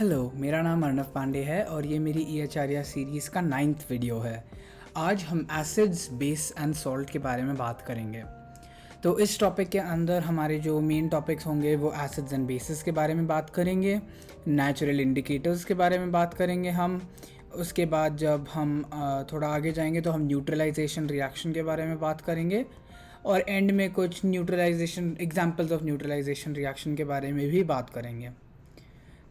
Hello, मेरा नाम अर्नव पांडे है और ये मेरी ई आचार्य सीरीज़ का 9th वीडियो है। आज हम एसिड्स, बेस एंड सॉल्ट के बारे में बात करेंगे। तो इस टॉपिक के अंदर हमारे जो मेन टॉपिक्स होंगे वो एसिड्स एंड बेसिस के बारे में बात करेंगे, नेचुरल इंडिकेटर्स के बारे में बात करेंगे हम। उसके बाद जब हम थोड़ा आगे जाएंगे तो हम न्यूट्रलाइजेशन रिएक्शन के बारे में बात करेंगे और एंड में कुछ neutralization examples of neutralization reaction के बारे में भी बात करेंगे।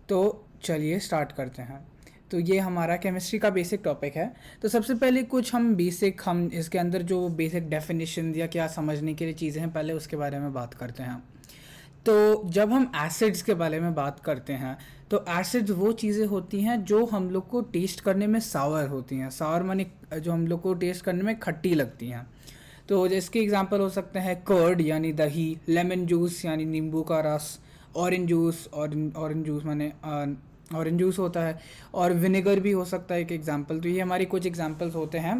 तो चलिए स्टार्ट करते हैं। तो ये हमारा केमिस्ट्री का बेसिक टॉपिक है। तो सबसे पहले कुछ हम इसके अंदर जो बेसिक डेफिनेशन या क्या समझने के लिए चीज़ें हैं पहले उसके बारे में बात करते हैं। तो जब हम एसिड्स के बारे में बात करते हैं तो एसिड्स वो चीज़ें होती हैं जो हम लोग को टेस्ट करने में सावर होती हैं। सावर माने जो हम लोग को टेस्ट करने में खट्टी लगती हैं। तो इसके एग्जांपल हो सकते हैं कर्ड यानी दही, लेमन जूस यानी नींबू का रस, ऑरेंज जूस माने ऑरेंज जूस होता है, और विनेगर भी हो सकता है एक एग्जांपल। तो ये हमारी कुछ एग्जांपल्स होते हैं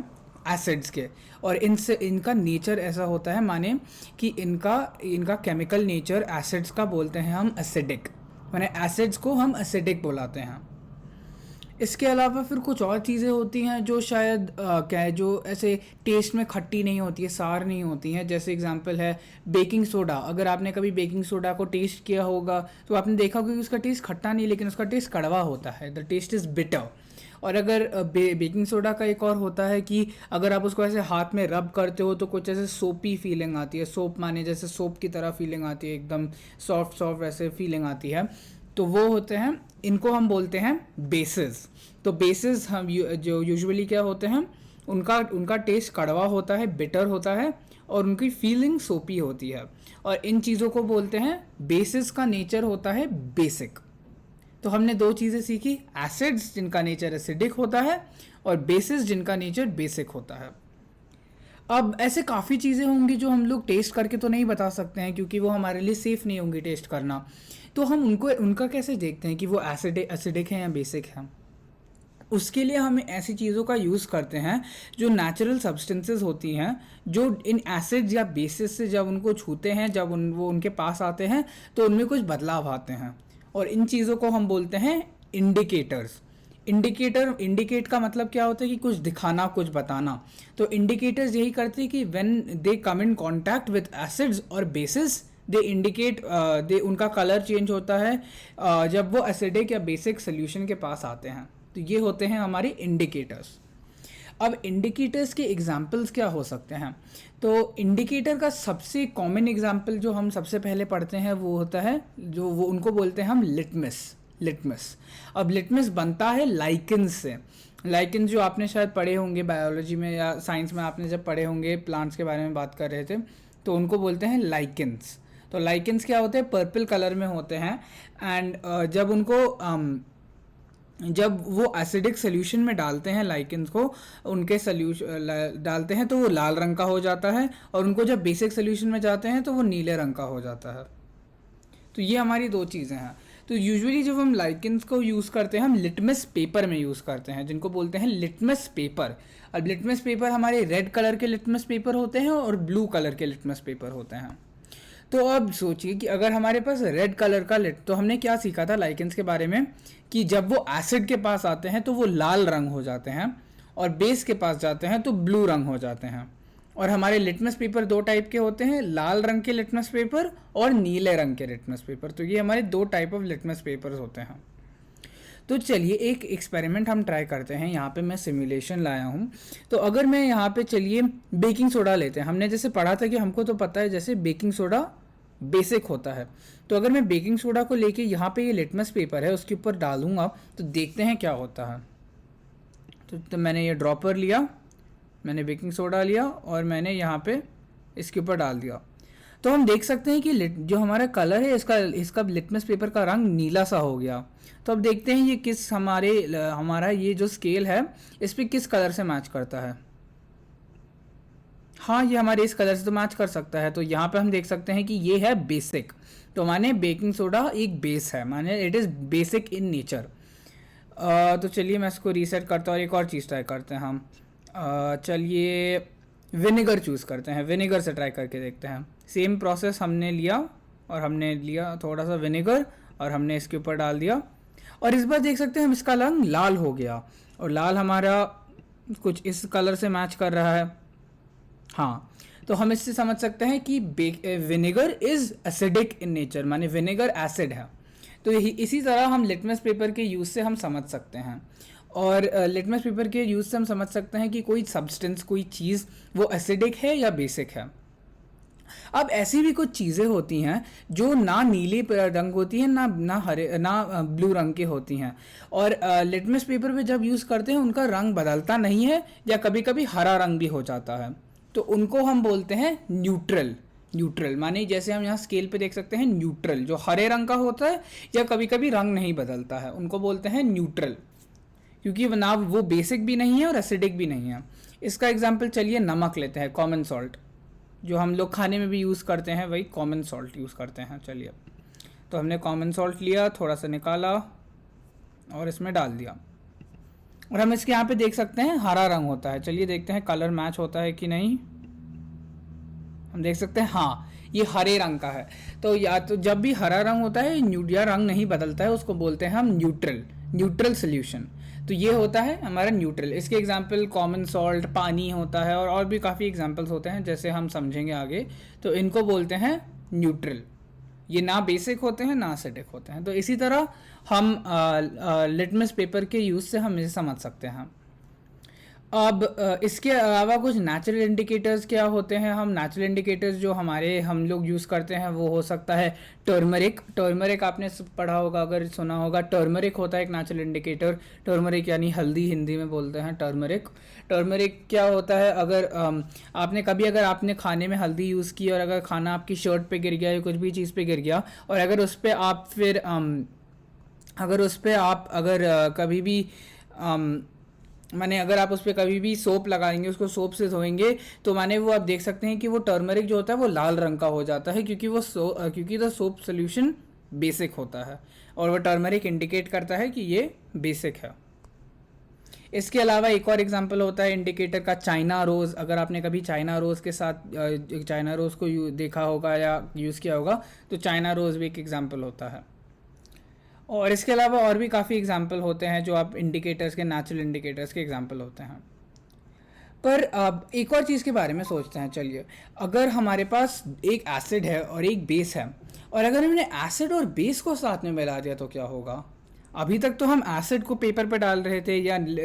एसिड्स के। और इनका नेचर ऐसा होता है माने कि इनका केमिकल नेचर एसिड्स का बोलते हैं हम एसिडिक, माने एसिड्स को हम एसिडिक बुलाते हैं। इसके अलावा फिर कुछ और चीज़ें होती हैं जो शायद जो ऐसे टेस्ट में खट्टी नहीं होती है, सार नहीं होती हैं। जैसे एग्जांपल है बेकिंग सोडा। अगर आपने कभी बेकिंग सोडा को टेस्ट किया होगा तो आपने देखा होगा कि उसका टेस्ट खट्टा नहीं, लेकिन उसका टेस्ट कड़वा होता है। The taste is bitter. और अगर बेकिंग सोडा का एक और होता है कि अगर आप उसको ऐसे हाथ में रब करते हो तो कुछ ऐसे सोपी फीलिंग आती है। सोप माने जैसे सोप की तरह फीलिंग आती है, एकदम सॉफ्ट सॉफ्ट ऐसे फीलिंग आती है। तो वो होते हैं, इनको हम बोलते हैं बेसिस। तो बेसिस हम जो यूजुअली क्या होते हैं, उनका टेस्ट कड़वा होता है, बिटर होता है, और उनकी फीलिंग सोपी होती है। और इन चीज़ों को बोलते हैं बेसिस का नेचर होता है बेसिक। तो हमने दो चीज़ें सीखी, एसिड्स जिनका नेचर एसिडिक होता है और बेसिस जिनका नेचर बेसिक होता है। अब ऐसे काफ़ी चीज़ें होंगी जो हम लोग टेस्ट करके तो नहीं बता सकते हैं क्योंकि वो हमारे लिए सेफ़ नहीं होंगी टेस्ट करना। तो हम उनका कैसे देखते हैं कि वो एसिडिक हैं या बेसिक हैं? उसके लिए हम ऐसी चीज़ों का यूज़ करते हैं जो नेचुरल सब्सटेंसेस होती हैं, जो इन एसिड्स या बेसिस से जब उनको छूते हैं, जब वो उनके पास आते हैं तो उनमें कुछ बदलाव आते हैं। और इन चीज़ों को हम बोलते हैं इंडिकेटर्स। इंडिकेट का मतलब क्या होता है कि कुछ दिखाना, कुछ बताना। तो इंडिकेटर्स यही करते हैं कि when they come in contact with acids और बेसिस दे इंडिकेट, उनका कलर चेंज होता है जब वो एसिडिक या बेसिक सोल्यूशन के पास आते हैं। तो ये होते हैं हमारे इंडिकेटर्स। अब इंडिकेटर्स के एग्जाम्पल्स क्या हो सकते हैं? तो इंडिकेटर का सबसे कॉमन एग्जाम्पल जो हम सबसे पहले पढ़ते हैं वो होता है, जो वो उनको बोलते हैं हम लिटमस। अब लिटमस बनता है लाइकेंस से। लाइकेंस जो आपने शायद पढ़े होंगे बायोलॉजी में या साइंस में, आपने जब पढ़े होंगे, प्लांट्स के बारे में बात कर रहे थे, तो उनको बोलते हैं लाइकेंस। तो लाइकेंस क्या होते हैं? पर्पल कलर में होते हैं। एंड जब वो एसिडिक सोल्यूशन में डालते हैं लाइकेंस को, उनके सोल्यूशन डालते हैं तो वो लाल रंग का हो जाता है, और उनको जब बेसिक सोल्यूशन में जाते हैं तो वो नीले रंग का हो जाता है। तो ये हमारी दो चीज़ें हैं। तो यूजुअली जब हम लाइकेंस को यूज़ करते हैं हम लिटमस पेपर में यूज़ करते हैं, जिनको बोलते हैं लिटमस पेपर। अब लिटमस पेपर हमारे रेड कलर के लिटमस पेपर होते हैं और ब्लू कलर के लिटमस पेपर होते हैं। तो अब सोचिए कि अगर हमारे पास रेड कलर का तो हमने क्या सीखा था लाइकेंस के बारे में, कि जब वो एसिड के पास आते हैं तो वो लाल रंग हो जाते हैं, और बेस के पास जाते हैं तो ब्लू रंग हो जाते हैं। और हमारे लिटमस पेपर दो टाइप के होते हैं, लाल रंग के लिटमस पेपर और नीले रंग के लिटमस पेपर। तो ये हमारे दो टाइप ऑफ लिटमस पेपर्स होते हैं। तो चलिए एक एक्सपेरिमेंट हम ट्राई करते हैं। यहाँ पे मैं सिमुलेशन लाया हूँ। तो अगर मैं यहाँ पे, चलिए बेकिंग सोडा लेते हैं। हमने जैसे पढ़ा था कि हमको तो पता है जैसे बेकिंग सोडा बेसिक होता है। तो अगर मैं बेकिंग सोडा को लेके यहाँ पे ये लिटमस पेपर है उसके ऊपर डालूंगा तो देखते हैं क्या होता है। तो मैंने ये ड्रॉपर लिया, मैंने बेकिंग सोडा लिया और मैंने यहाँ पे इसके ऊपर डाल दिया। तो हम देख सकते हैं कि जो हमारा कलर है इसका लिटमस पेपर का रंग नीला सा हो गया। तो अब देखते हैं ये किस हमारा ये जो स्केल है इस पर किस कलर से मैच करता है। हाँ, ये हमारे इस कलर से तो मैच कर सकता है। तो यहाँ पे हम देख सकते हैं कि ये है बेसिक। तो माने बेकिंग सोडा एक बेस है, माने it is basic in nature. तो चलिए मैं इसको रीसेट करता हूँ और एक और चीज़ ट्राई करते हैं हम। चलिए विनेगर चूज़ करते हैं, विनेगर से ट्राई करके देखते हैं। सेम प्रोसेस हमने लिया थोड़ा सा विनेगर और हमने इसके ऊपर डाल दिया। और इस बार देख सकते हैं हम इसका रंग लाल हो गया, और लाल हमारा कुछ इस कलर से मैच कर रहा है। हाँ, तो हम इससे समझ सकते हैं कि vinegar is acidic in nature, माने विनेगर एसिड है। तो यही इसी तरह हम लिटमस पेपर के यूज़ से हम समझ सकते हैं, और लिटमस पेपर के यूज़ से हम समझ सकते हैं कि कोई सब्सटेंस, कोई चीज़ वो एसिडिक है या बेसिक है। अब ऐसी भी कुछ चीज़ें होती हैं जो ना नीले रंग होती हैं, ना हरे, ना ब्लू रंग की होती हैं, और लिटमस पेपर पे जब यूज़ करते हैं उनका रंग बदलता नहीं है, या कभी कभी हरा रंग भी हो जाता है, तो उनको हम बोलते हैं न्यूट्रल। न्यूट्रल माने जैसे हम यहाँ स्केल पे देख सकते हैं, न्यूट्रल जो हरे रंग का होता है या कभी कभी रंग नहीं बदलता है, उनको बोलते हैं न्यूट्रल, क्योंकि ना वो बेसिक भी नहीं है और एसिडिक भी नहीं है। इसका एग्जाम्पल चलिए नमक लेते हैं, कॉमन सॉल्ट, जो हम लोग खाने में भी यूज़ करते हैं, वही कॉमन सॉल्ट यूज़ करते हैं। चलिए, तो हमने कॉमन सॉल्ट लिया, थोड़ा सा निकाला और इसमें डाल दिया, और हम इसके यहाँ पे देख सकते हैं हरा रंग होता है। चलिए देखते हैं कलर मैच होता है कि नहीं। हम देख सकते हैं हाँ, ये हरे रंग का है। तो या तो जब भी हरा रंग होता है या रंग नहीं बदलता है, उसको बोलते हैं हम न्यूट्रल सोल्यूशन। तो ये होता है हमारा न्यूट्रल। इसके एग्जांपल कॉमन सॉल्ट, पानी होता है, और भी काफ़ी एग्जांपल्स होते हैं जैसे हम समझेंगे आगे। तो इनको बोलते हैं न्यूट्रल। ये ना बेसिक होते हैं ना एसिडिक होते हैं। तो इसी तरह हम लिटमस पेपर के यूज़ से हम इसे समझ सकते हैं। अब इसके अलावा कुछ नेचुरल इंडिकेटर्स क्या होते हैं। हम नेचुरल इंडिकेटर्स जो हम लोग यूज़ करते हैं वो हो सकता है टर्मरिक आपने पढ़ा होगा, अगर सुना होगा। टर्मरिक होता है एक नेचुरल इंडिकेटर। टर्मरिक यानी हल्दी हिंदी में बोलते हैं टर्मरिक क्या होता है, अगर आपने खाने में हल्दी यूज़ की और अगर खाना आपकी शर्ट पे गिर गया या कुछ भी चीज़ पे गिर गया, और अगर उस पर आप फिर कभी भी माने अगर आप उस पर कभी भी सोप लगाएंगे, उसको सोप से धोएंगे, तो माने वो आप देख सकते हैं कि वो टर्मरिक जो होता है वो लाल रंग का हो जाता है, क्योंकि द सोप सोल्यूशन बेसिक होता है, और वो टर्मरिक इंडिकेट करता है कि ये बेसिक है। इसके अलावा एक और एग्जांपल होता है इंडिकेटर का, चाइना रोज़। अगर आपने कभी चाइना रोज़ के साथ चाइना रोज़ को देखा होगा या यूज़ किया होगा, तो चाइना रोज़ भी एक एग्जाम्पल होता है। और इसके अलावा और भी काफ़ी एग्जाम्पल होते हैं जो आप इंडिकेटर्स के, नेचुरल इंडिकेटर्स के एग्जाम्पल होते हैं। पर अब एक और चीज़ के बारे में सोचते हैं। चलिए, अगर हमारे पास एक एसिड है और एक बेस है, और अगर हमने एसिड और बेस को साथ में मिला दिया तो क्या होगा। अभी तक तो हम एसिड को पेपर पे डाल रहे थे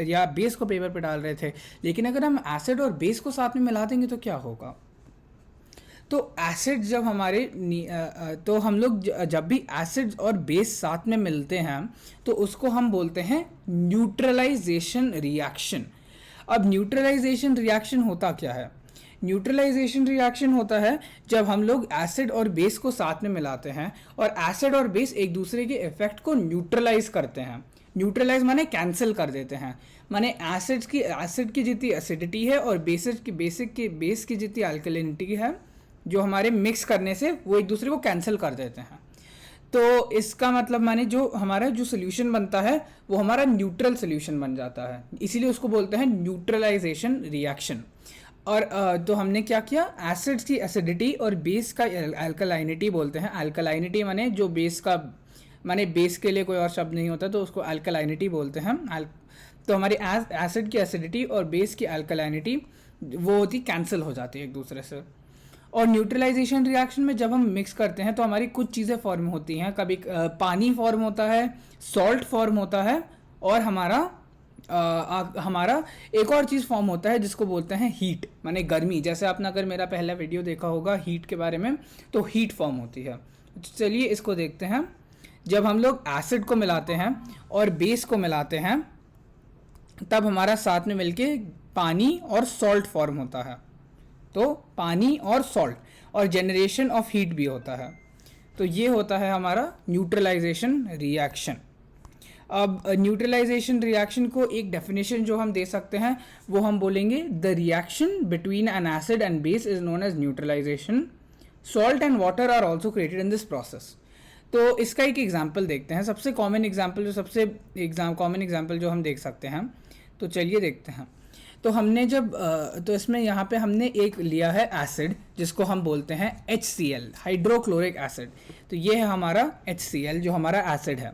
या बेस को पेपर पे डाल रहे थे, लेकिन अगर हम एसिड और बेस को साथ में मिला देंगे तो क्या होगा। तो एसिड जब तो हम लोग जब भी एसिड और बेस साथ में मिलते हैं तो उसको हम बोलते हैं न्यूट्रलाइजेशन रिएक्शन। अब न्यूट्रलाइजेशन रिएक्शन होता क्या है। न्यूट्रलाइजेशन रिएक्शन होता है जब हम लोग एसिड और बेस को साथ में मिलाते हैं और एसिड और बेस एक दूसरे के इफेक्ट को न्यूट्रलाइज करते हैं। न्यूट्रलाइज माने कैंसिल कर देते हैं, माने एसिड की जितनी एसिडिटी है और बेस की जितनी अल्कलिनिटी है, जो हमारे मिक्स करने से वो एक दूसरे को कैंसिल कर देते हैं। तो इसका मतलब माने जो हमारा जो सोल्यूशन बनता है वो हमारा न्यूट्रल सोल्यूशन बन जाता है, इसीलिए उसको बोलते हैं न्यूट्रलाइजेशन रिएक्शन। और तो हमने क्या किया, एसिड्स की एसिडिटी और बेस का अल्कलाइनिटी बोलते हैं। अल्कलाइनिटी माने जो बेस का, माने बेस के लिए कोई और शब्द नहीं होता, तो उसको अल्कलाइनिटी बोलते हैं। तो हमारी एसिड की एसिडिटी और बेस की अल्कलाइनिटी वो होती कैंसिल हो जाती है एक दूसरे से। और न्यूट्रलाइजेशन रिएक्शन में जब हम मिक्स करते हैं तो हमारी कुछ चीज़ें फॉर्म होती हैं। कभी पानी फॉर्म होता है, सॉल्ट फॉर्म होता है, और हमारा एक और चीज़ फॉर्म होता है जिसको बोलते हैं हीट, माने गर्मी। जैसे आपने अगर मेरा पहला वीडियो देखा होगा हीट के बारे में, तो हीट फॉर्म होती है। चलिए इसको देखते हैं। जब हम लोग एसिड को मिलाते हैं और बेस को मिलाते हैं तब हमारा साथ में मिलके पानी और सॉल्ट फॉर्म होता है। तो पानी और सॉल्ट, और जनरेशन ऑफ हीट भी होता है। तो ये होता है हमारा न्यूट्रलाइजेशन रिएक्शन। अब न्यूट्रलाइजेशन रिएक्शन को एक डेफिनेशन जो हम दे सकते हैं वो हम बोलेंगे, the reaction between an acid and base is known as neutralization. Salt and water are also created in this process. तो इसका एक एग्जाम्पल देखते हैं। सबसे कॉमन एग्जाम्पल जो हम देख सकते हैं, तो चलिए देखते हैं। तो हमने तो इसमें यहाँ पे हमने एक लिया है एसिड जिसको हम बोलते हैं HCl, हाइड्रोक्लोरिक एसिड। तो ये है हमारा HCl जो हमारा एसिड है।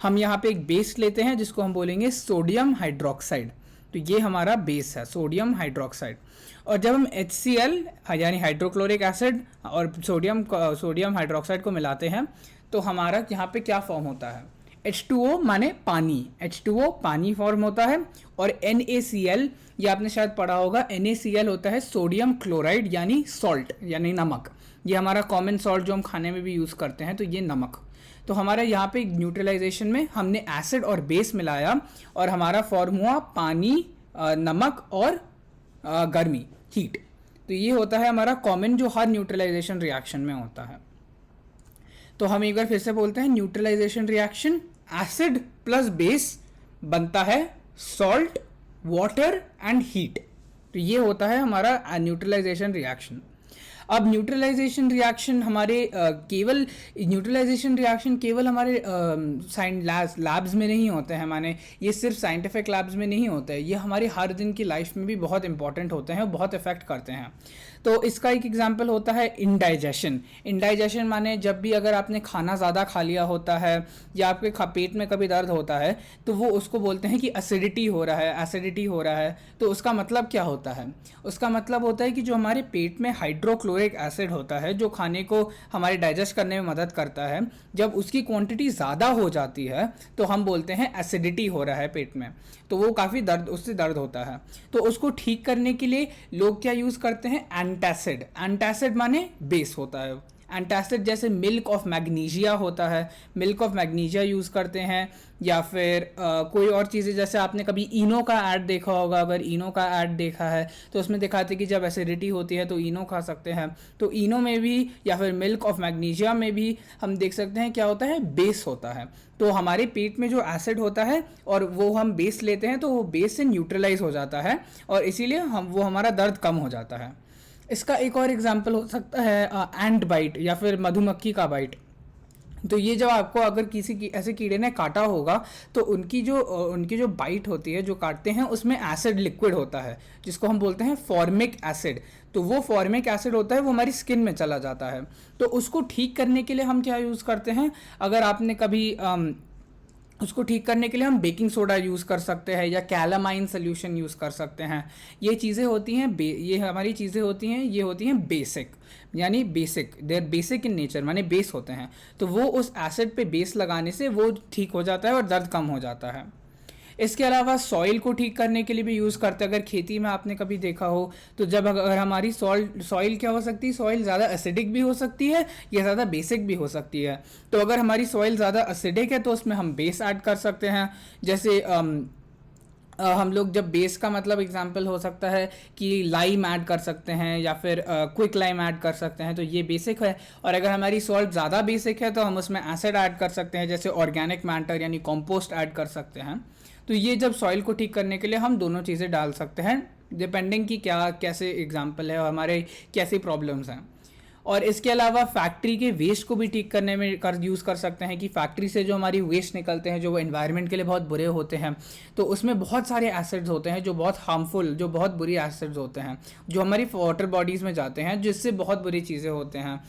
हम यहाँ पे एक बेस लेते हैं जिसको हम बोलेंगे सोडियम हाइड्रोक्साइड। तो ये हमारा बेस है सोडियम हाइड्रोक्साइड। और जब हम HCl यानी हाइड्रोक्लोरिक एसिड और सोडियम हाइड्रोक्साइड को मिलाते हैं तो हमारा यहाँ पे क्या फॉर्म होता है, H2O माने पानी, H2O पानी फॉर्म होता है। और NaCl, ये आपने शायद पढ़ा होगा, NaCl होता है सोडियम क्लोराइड यानी सॉल्ट यानी नमक। ये हमारा कॉमन सॉल्ट जो हम खाने में भी यूज़ करते हैं, तो ये नमक। तो हमारा यहाँ पे न्यूट्रलाइजेशन में हमने एसिड और बेस मिलाया और हमारा फॉर्म हुआ पानी, नमक और गर्मी, हीट। तो ये होता है हमारा कॉमन जो हर न्यूट्रलाइजेशन रिएक्शन में होता है। तो हम एक बार फिर से बोलते हैं, neutralization reaction acid plus base बनता है सॉल्ट, वाटर एंड हीट। तो ये होता है हमारा न्यूट्रलाइजेशन रिएक्शन। अब न्यूट्रलाइजेशन रिएक्शन केवल हमारे लैब्स में नहीं होते हैं, माने ये सिर्फ साइंटिफिक लैब्स में नहीं होते हैं, ये हमारी हर दिन की लाइफ में भी बहुत इंपॉर्टेंट होते हैं, बहुत इफेक्ट करते हैं। तो इसका एक एग्जांपल होता है इंडाइजेशन। इंडाइजेशन माने जब भी अगर आपने खाना ज़्यादा खा लिया होता है या आपके पेट में कभी दर्द होता है तो वो उसको बोलते हैं कि एसिडिटी हो रहा है। तो उसका मतलब क्या होता है, उसका मतलब होता है कि जो हमारे पेट में हाइड्रोक्लोरिक एसिड होता है जो खाने को हमारे डाइजेस्ट करने में मदद करता है, जब उसकी क्वांटिटी ज़्यादा हो जाती है तो हम बोलते हैं एसिडिटी हो रहा है पेट में। तो वो काफ़ी उससे दर्द होता है। तो उसको ठीक करने के लिए लोग क्या यूज़ करते हैं, एंटासिड। एंटासिड माने बेस होता है। एंटासिड जैसे मिल्क ऑफ मैग्नीशिया होता है, मिल्क ऑफ मैग्नीशिया यूज़ करते हैं, या फिर कोई और चीज़ें, जैसे आपने कभी इनो का ऐड देखा होगा। अगर इनो का ऐड देखा है तो उसमें दिखाते कि जब एसिडिटी होती है तो इनो खा सकते हैं। तो इनो में भी या फिर मिल्क ऑफ मैग्नीशिया में भी हम देख सकते हैं क्या होता है, बेस होता है। तो हमारे पेट में जो एसिड होता है और वो हम बेस लेते हैं तो वो बेस से न्यूट्रलाइज हो जाता है और इसीलिए वो हमारा दर्द कम हो जाता है। इसका एक और एग्जाम्पल हो सकता है एंट बाइट या फिर मधुमक्खी का बाइट। तो ये जब आपको अगर किसी ऐसे कीड़े ने काटा होगा तो उनकी जो बाइट होती है, जो काटते हैं, उसमें एसिड लिक्विड होता है जिसको हम बोलते हैं फॉर्मिक एसिड। तो वो फॉर्मिक एसिड होता है वो हमारी स्किन में चला जाता है। तो उसको ठीक करने के लिए हम क्या यूज़ करते हैं, अगर आपने कभी उसको ठीक करने के लिए हम बेकिंग सोडा यूज़ कर सकते हैं या कैलामाइन सोल्यूशन यूज़ कर सकते हैं। ये चीज़ें होती हैं ये हमारी चीज़ें होती हैं, ये होती हैं बेसिक, यानी they are basic in nature, माने बेस होते हैं। तो वो उस एसिड पे बेस लगाने से वो ठीक हो जाता है और दर्द कम हो जाता है। इसके अलावा सॉइल को ठीक करने के लिए भी यूज़ करते हैं। अगर खेती में आपने कभी देखा हो तो जब अगर हमारी सॉइल क्या हो सकती है, सॉइल ज़्यादा एसिडिक भी हो सकती है या ज़्यादा बेसिक भी हो सकती है। तो अगर हमारी सॉइल ज़्यादा एसिडिक है तो उसमें हम बेस ऐड कर सकते हैं। जैसे हम लोग जब बेस का मतलब एग्जांपल हो सकता है कि लाइम ऐड कर सकते हैं या फिर क्विक लाइम ऐड कर सकते हैं, तो ये बेसिक है। और अगर हमारी सॉल्ट ज़्यादा बेसिक है तो हम उसमें एसिड ऐड कर सकते हैं, जैसे ऑर्गेनिक मैटर यानी कंपोस्ट ऐड कर सकते हैं। तो ये जब सॉइल को ठीक करने के लिए हम दोनों चीज़ें डाल सकते हैं, डिपेंडिंग कि कैसे एग्जाम्पल है और हमारे कैसी प्रॉब्लम्स हैं। और इसके अलावा फैक्ट्री के वेस्ट को भी ठीक करने में यूज़ कर सकते हैं कि फैक्ट्री से जो हमारी वेस्ट निकलते हैं, जो वो एनवायरनमेंट के लिए बहुत बुरे होते हैं, तो उसमें बहुत सारे एसिड्स होते हैं जो बहुत हार्मफुल, जो बहुत बुरी एसिड्स होते हैं, जो हमारी वाटर बॉडीज़ में जाते हैं, जिससे बहुत बुरी चीज़ें होते हैं।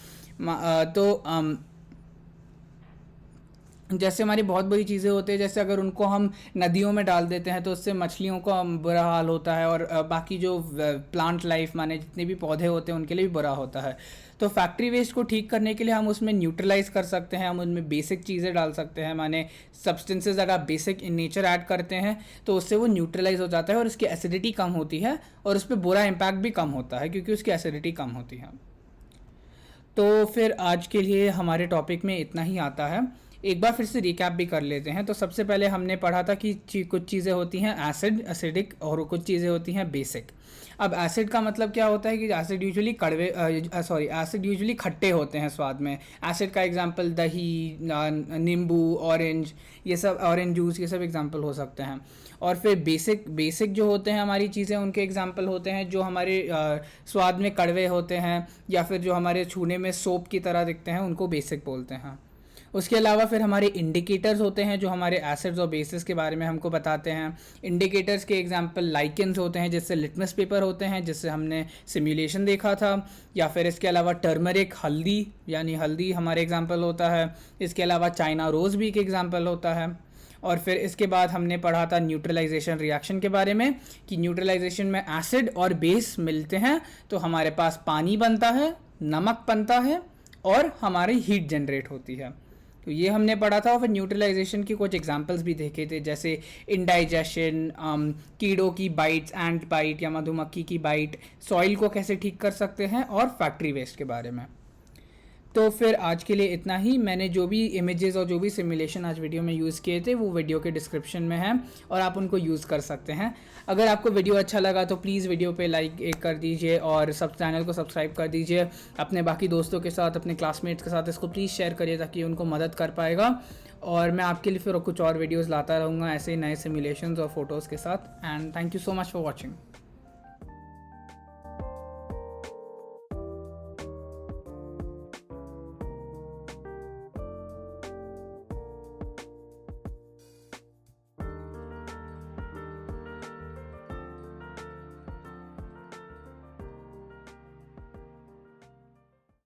जैसे हमारी बहुत बुरी चीज़ें होती हैं, जैसे अगर उनको हम नदियों में डाल देते हैं तो उससे मछलियों का बुरा हाल होता है और बाकी जो प्लांट लाइफ माने जितने भी पौधे होते हैं उनके लिए भी बुरा होता है। तो फैक्ट्री वेस्ट को ठीक करने के लिए हम उसमें न्यूट्रलाइज कर सकते हैं, हम उनमें बेसिक चीज़ें डाल सकते हैं, माने सब्सटेंसेज अगर आप बेसिक इन नेचर ऐड करते हैं तो उससे वो न्यूट्रलाइज हो जाता है और उसकी एसिडिटी कम होती है और उस पर बुरा इम्पैक्ट भी कम होता है क्योंकि उसकी एसिडिटी कम होती है। तो फिर आज के लिए हमारे टॉपिक में इतना ही आता है। एक बार फिर से रिकैप भी कर लेते हैं। तो सबसे पहले हमने पढ़ा था कि कुछ चीज़ें होती हैं एसिडिक और कुछ चीज़ें होती हैं बेसिक। अब एसिड का मतलब क्या होता है कि एसिड यूजुअली खट्टे होते हैं स्वाद में। एसिड का एग्जांपल दही, नींबू, ऑरेंज, ये सब, ऑरेंज जूस, ये सब एग्जांपल हो सकते हैं। और फिर बेसिक जो होते हैं हमारी चीज़ें, उनके एग्जांपल होते हैं जो हमारे स्वाद में कड़वे होते हैं या फिर जो हमारे छूने में सोप की तरह दिखते हैं, उनको बेसिक बोलते हैं। उसके अलावा फिर हमारे इंडिकेटर्स होते हैं जो हमारे एसिड्स और बेसिस के बारे में हमको बताते हैं। इंडिकेटर्स के एग्जांपल लाइकेंस होते हैं, जिससे लिटमस पेपर होते हैं, जिससे हमने सिमुलेशन देखा था। या फिर इसके अलावा टर्मरिक, हल्दी यानी हल्दी हमारे एग्जांपल होता है। इसके अलावा चाइना रोज़ भी एक एग्जांपल होता है। और फिर इसके बाद हमने पढ़ा था न्यूट्रलाइजेशन रिएक्शन के बारे में कि न्यूट्रलाइजेशन में एसिड और बेस मिलते हैं तो हमारे पास पानी बनता है, नमक बनता है और हमारी हीट जनरेट होती है। तो ये हमने पढ़ा था। और फिर न्यूट्रलाइजेशन की कुछ एग्जांपल्स भी देखे थे, जैसे इंडाइजेशन, कीड़ों की बाइट्स, एंट बाइट या मधुमक्खी की बाइट, सॉइल को कैसे ठीक कर सकते हैं और फैक्ट्री वेस्ट के बारे में। तो फिर आज के लिए इतना ही। मैंने जो भी इमेजेस और जो भी सिमुलेशन आज वीडियो में यूज़ किए थे वो वीडियो के डिस्क्रिप्शन में है और आप उनको यूज़ कर सकते हैं। अगर आपको वीडियो अच्छा लगा तो प्लीज़ वीडियो पे लाइक एक कर दीजिए और चैनल को सब्सक्राइब कर दीजिए। अपने बाकी दोस्तों के साथ, अपने क्लासमेट्स के साथ इसको प्लीज़ शेयर करिए ताकि उनको मदद कर पाएगा। और मैं आपके लिए फिर कुछ और वीडियोज़ लाता रहूँगा ऐसे नए सिमुलेशंस और फोटोज़ के साथ। And thank you so much for watching.